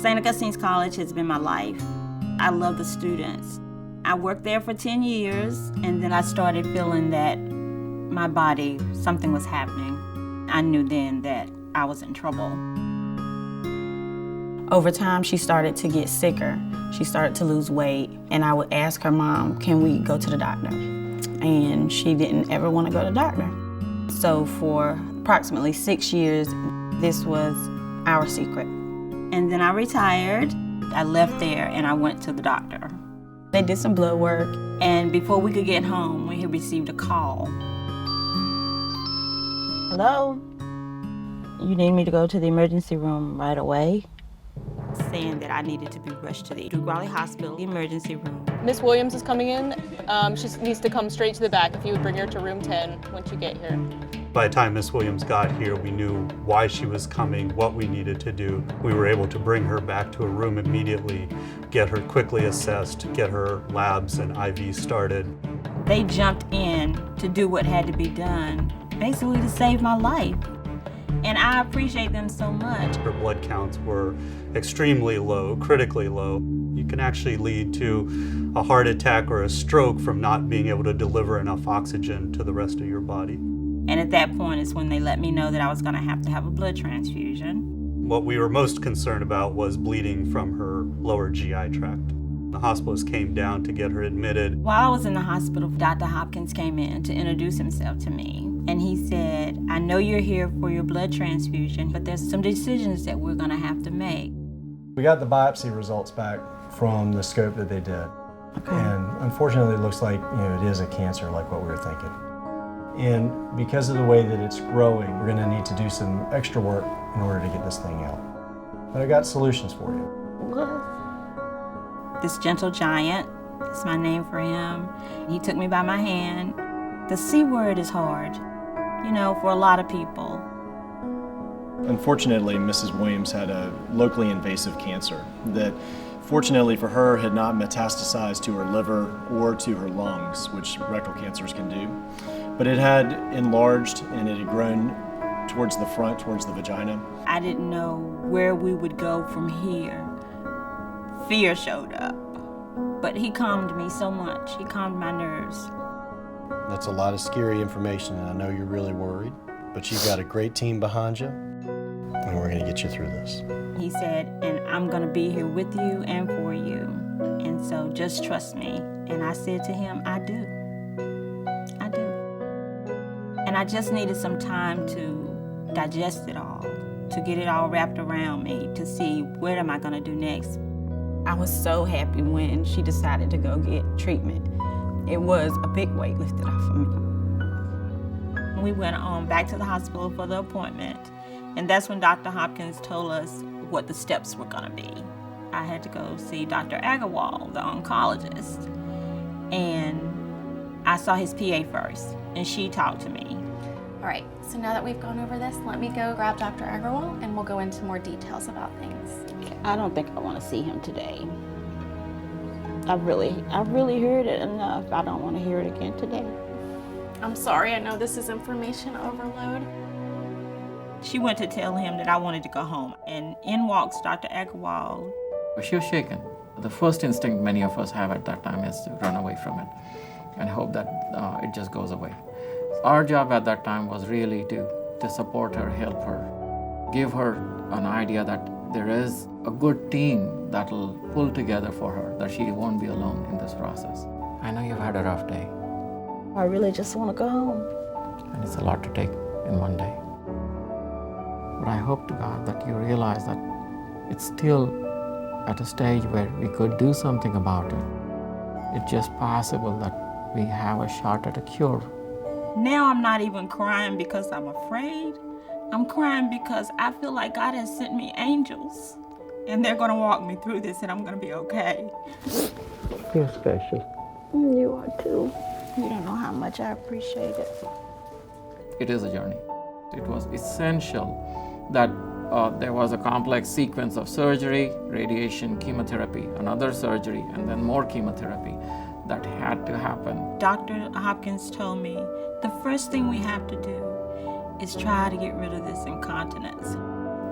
St. Augustine's College has been my life. I love the students. I worked there for 10 years, and then I started feeling that my body, something was happening. I knew then that I was in trouble. Over time, she started to get sicker. She started to lose weight, and I would ask her mom, can we go to the doctor? And she didn't ever want to go to the doctor. So for approximately 6 years, this was our secret. And then I retired. I left there and I went to the doctor. They did some blood work, and before we could get home, we had received a call. Hello? You need me to go to the emergency room right away? Saying that I needed to be rushed to the Duke Raleigh Hospital emergency room. Miss Williams is coming in. She needs to come straight to the back if you would bring her to room 10 once you get here. By the time Miss Williams got here, we knew why she was coming, what we needed to do. We were able to bring her back to a room immediately, get her quickly assessed, get her labs and IV started. They jumped in to do what had to be done, basically to save my life. And I appreciate them so much. Her blood counts were extremely low, critically low. You can actually lead to a heart attack or a stroke from not being able to deliver enough oxygen to the rest of your body. And at that point is when they let me know that I was going to have a blood transfusion. What we were most concerned about was bleeding from her lower GI tract. The hospitalist came down to get her admitted. While I was in the hospital, Dr. Hopkins came in to introduce himself to me. And he said, I know you're here for your blood transfusion, but there's some decisions that we're going to have to make. We got the biopsy results back from the scope that they did. Okay. And unfortunately, it looks like it is a cancer, like what we were thinking. And because of the way that it's growing, we're going to need to do some extra work in order to get this thing out. But I got solutions for you. This gentle giant, that's my name for him. He took me by my hand. The C word is hard, for a lot of people. Unfortunately, Mrs. Williams had a locally invasive cancer that, fortunately for her, had not metastasized to her liver or to her lungs, which rectal cancers can do. But it had enlarged and it had grown towards the front, towards the vagina. I didn't know where we would go from here. Fear showed up, but he calmed me so much. He calmed my nerves. That's a lot of scary information, and I know you're really worried, but you've got a great team behind you, and we're gonna get you through this. He said, and I'm gonna be here with you and for you, and so just trust me. And I said to him, I do. And I just needed some time to digest it all, to get it all wrapped around me, to see what am I gonna do next. I was so happy when she decided to go get treatment. It was a big weight lifted off of me. We went on back to the hospital for the appointment, and that's when Dr. Hopkins told us what the steps were gonna be. I had to go see Dr. Agarwal, the oncologist, and I saw his PA first, and she talked to me. All right, so now that we've gone over this, let me go grab Dr. Agarwal and we'll go into more details about things. I don't think I want to see him today. I've really heard it enough. I don't want to hear it again today. I'm sorry, I know this is information overload. She went to tell him that I wanted to go home, and in walks Dr. Agarwal. She was shaken. The first instinct many of us have at that time is to run away from it and hope that it just goes away. Our job at that time was really to support her, help her, give her an idea that there is a good team that will pull together for her, that she won't be alone in this process. I know you've had a rough day. I really just want to go home. And it's a lot to take in one day. But I hope to God that you realize that it's still at a stage where we could do something about it. It's just possible that we have a shot at a cure. Now I'm not even crying because I'm afraid. I'm crying because I feel like God has sent me angels, and they're going to walk me through this, and I'm going to be okay. You're special. You are too. You don't know how much I appreciate it. It is a journey. It was essential that there was a complex sequence of surgery, radiation, chemotherapy, another surgery, and then more chemotherapy that had to happen. Dr. Hopkins told me the first thing we have to do is try to get rid of this incontinence.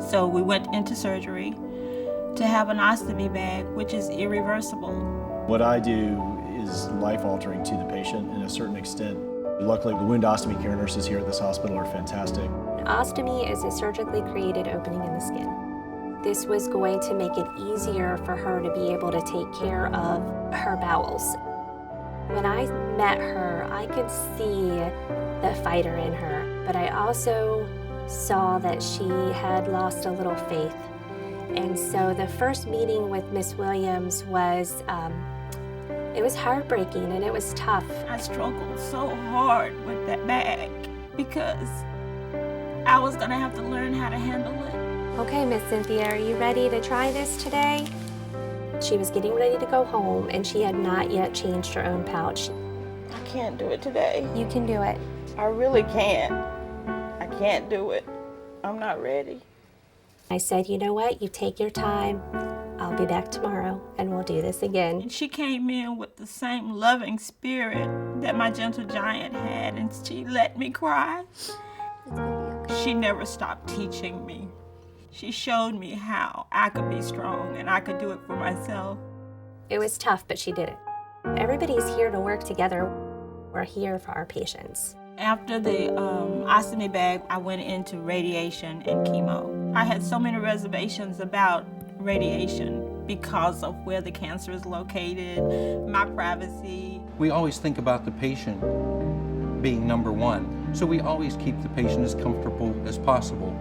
So we went into surgery to to have an ostomy bag, which is irreversible. What I do is life-altering to the patient in a certain extent. Luckily, the wound ostomy care nurses here at this hospital are fantastic. An ostomy is a surgically created opening in the skin. This was going to make it easier for her to be able to take care of her bowels. When I met her, I could see the fighter in her, but I also saw that she had lost a little faith. And so the first meeting with Miss Williams was, it was heartbreaking and it was tough. I struggled so hard with that bag because I was gonna have to learn how to handle it. Okay, Miss Cynthia, are you ready to try this today? She was getting ready to go home and she had not yet changed her own pouch. I can't do it today. You can do it. I really can't. I can't do it. I'm not ready. I said, you know what, you take your time. I'll be back tomorrow and we'll do this again. And she came in with the same loving spirit that my gentle giant had, and she let me cry. She never stopped teaching me. She showed me how I could be strong and I could do it for myself. It was tough, but she did it. Everybody's here to work together. We're here for our patients. After the ostomy bag, I went into radiation and chemo. I had so many reservations about radiation because of where the cancer is located, my privacy. We always think about the patient being number one, so we always keep the patient as comfortable as possible.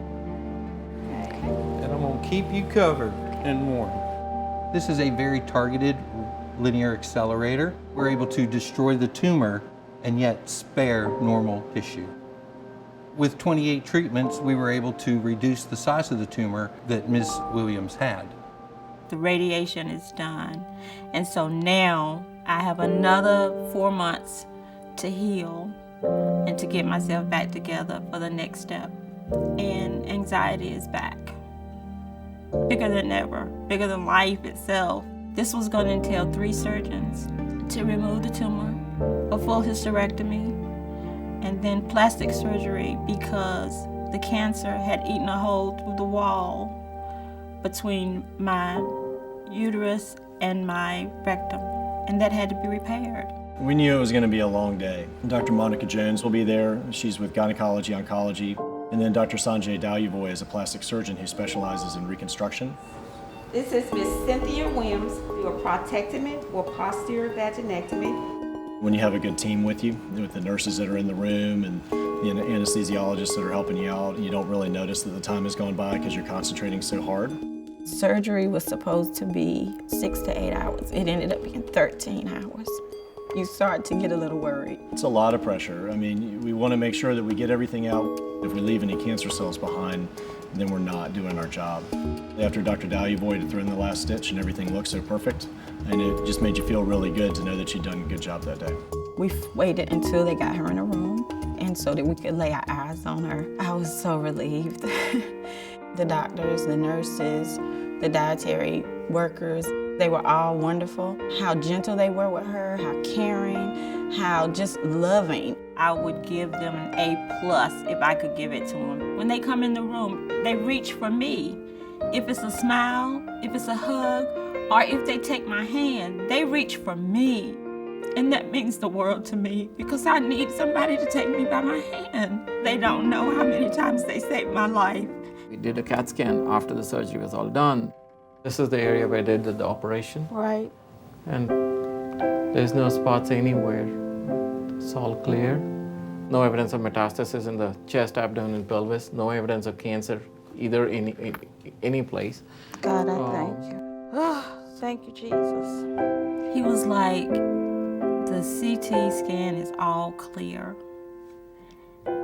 And I'm going to keep you covered and warm. This is a very targeted linear accelerator. We're able to destroy the tumor and yet spare normal tissue. With 28 treatments, we were able to reduce the size of the tumor that Ms. Williams had. The radiation is done, and so now I have another 4 months to heal and to get myself back together for the next step. And anxiety is back. Bigger than ever, bigger than life itself. This was going to entail 3 surgeons to remove the tumor, a full hysterectomy, and then plastic surgery because the cancer had eaten a hole through the wall between my uterus and my rectum, and that had to be repaired. We knew it was going to be a long day. Dr. Monica Jones will be there. She's with gynecology, oncology. And then Dr. Sanjay Dalyavoy is a plastic surgeon who specializes in reconstruction. This is Miss Cynthia Williams, do a prostatectomy or posterior vaginectomy. When you have a good team with you, with the nurses that are in the room and the anesthesiologists that are helping you out, you don't really notice that the time has gone by because you're concentrating so hard. Surgery was supposed to be 6 to 8 hours. It ended up being 13 hours. You start to get a little worried. It's a lot of pressure. I mean, we want to make sure that we get everything out. If we leave any cancer cells behind, then we're not doing our job. After Dr. Dalyavoy had thrown the last stitch and everything looked so perfect, and it just made you feel really good to know that you'd done a good job that day. We waited until they got her in a room, and so that we could lay our eyes on her. I was so relieved. The doctors, the nurses, the dietary workers, they were all wonderful. How gentle they were with her, how caring, how just loving. I would give them an A+ if I could give it to them. When they come in the room, they reach for me. If it's a smile, if it's a hug, or if they take my hand, they reach for me. And that means the world to me because I need somebody to take me by my hand. They don't know how many times they saved my life. We did a CAT scan after the surgery was all done. This is the area where they did the operation. Right. And there's no spots anywhere. It's all clear. No evidence of metastasis in the chest, abdomen, and pelvis. No evidence of cancer either in any place. God, I thank you. Oh, thank you, Jesus. He was like, the CT scan is all clear.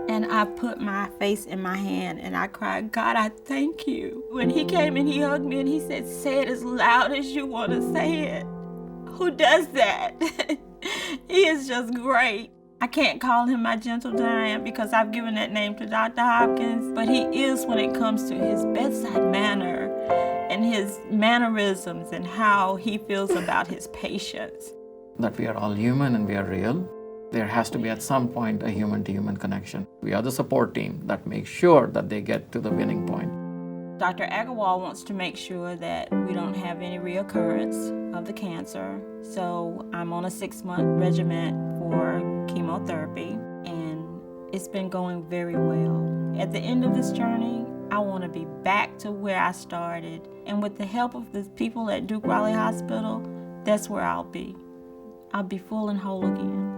And I put my face in my hand and I cried, God, I thank you. When he came and he hugged me and he said, say it as loud as you want to say it. Who does that? He is just great. I can't call him my gentle giant because I've given that name to Dr. Hopkins, but he is when it comes to his bedside manner and his mannerisms and how he feels about his patients. That we are all human and we are real. There has to be at some point a human-to-human connection. We are the support team that makes sure that they get to the winning point. Dr. Agarwal wants to make sure that we don't have any reoccurrence of the cancer. So I'm on a 6-month regimen for chemotherapy, and it's been going very well. At the end of this journey, I want to be back to where I started. And with the help of the people at Duke Raleigh Hospital, that's where I'll be. I'll be full and whole again.